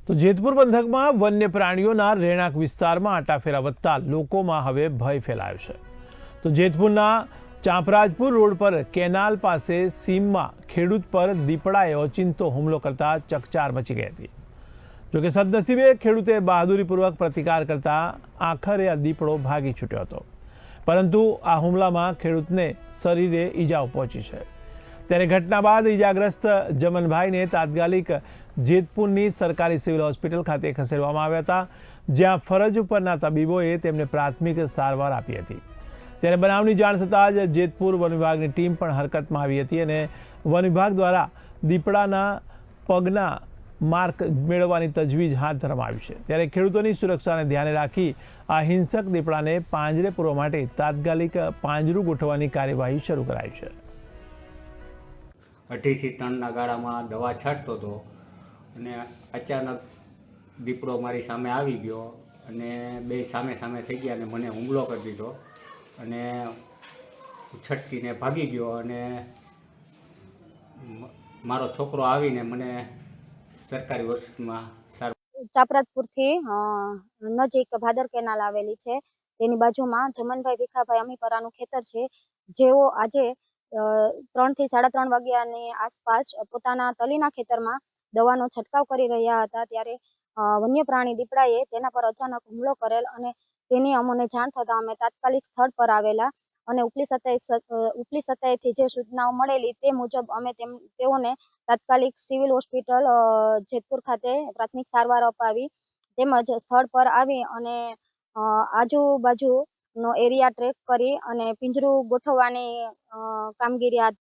તો જેતપુર પંથકમાં વન્ય પ્રાણીઓના રહેણાંક વિસ્તારમાં આટાફેરા વધતા લોકોમાં હવે ભય ફેલાયો છે। તો જેતપુરના ચાંપરાજપુર રોડ પર કેનાલ પાસે સીમમાં ખેડૂત પર દીપડાએ ઓચિંતો હુમલો કરતા ચકચાર મચી ગઈ હતી। જોકે સદનસીબે ખેડૂતે બહાદુરીપૂર્વક પ્રતિકાર કરતા આખરે આ દીપડો ભાગી છૂટ્યો હતો, પરંતુ આ હુમલામાં ખેડૂતને શરીરે ઈજાઓ પહોંચી છે। ત્યારે ઘટના બાદ ઈજાગ્રસ્ત જમનભાઈને તાત્કાલિક જેતપુરની સરકારી સિવિલ હોસ્પિટલ ખાતે ખસેડવામાં આવ્યા હતા, જ્યાં ફરજ ઉપરના તબીબોએ તેમને પ્રાથમિક સારવાર આપી હતી। ત્યારે બનાવની જાણ થતાં જ જેતપુર વન વિભાગની ટીમ પણ હરકતમાં આવી હતી અને વન વિભાગ દ્વારા દીપડાના પગના માર્ક મેળવવાની તજવીજ હાથ ધરવામાં આવી છે। ત્યારે ખેડૂતોની સુરક્ષાને ધ્યાને રાખી આ હિંસક દીપડાને પાંજરે પૂરવા માટે તાત્કાલિક પાંજરું ગોઠવવાની કાર્યવાહી શરૂ કરાઈ છે। 2.5 થી 3 ગાળામાં દવા છાંટતો હતો અને અચાનક દીપડો મારી સામે આવી ગયો અને બે સામે સામે થઈ ગયા અને મને હુમલો કરી દીધો અને છટકીને ભાગી ગયો અને મારો છોકરો આવીને મને સરકારી હોસ્પિટલમાં ચાપરાજપુરથી નજીક ભાદર કેનાલ આવેલી છે, તેની બાજુમાં જમનભાઈ ભીખાભાઈ અમીપરાનું ખેતર છે, જેઓ આજે 3 થી 3:30 વાગ્યાની આસપાસ પોતાના તલીના ખેતરમાં દવાનો છંટકાવ કરી રહ્યા હતા। ત્યારે વન્ય પ્રાણી દીપડાએ તેના પર અચાનક હુમલો કરેલ અને તેની અમને જાણ થતાં અમે તાત્કાલિક સ્થળ પર આવેલા અને ઉપલી સત્તાએથી જે સૂચનાઓ મળેલી તે મુજબ અમે તેઓને તાત્કાલિક સિવિલ હોસ્પિટલ જેતપુર ખાતે પ્રાથમિક સારવાર અપાવી, તેમજ સ્થળ પર આવી અને આજુબાજુનો એરિયા ટ્રેક કરી અને પિંજરું ગોઠવવાની કામગીરી હાથ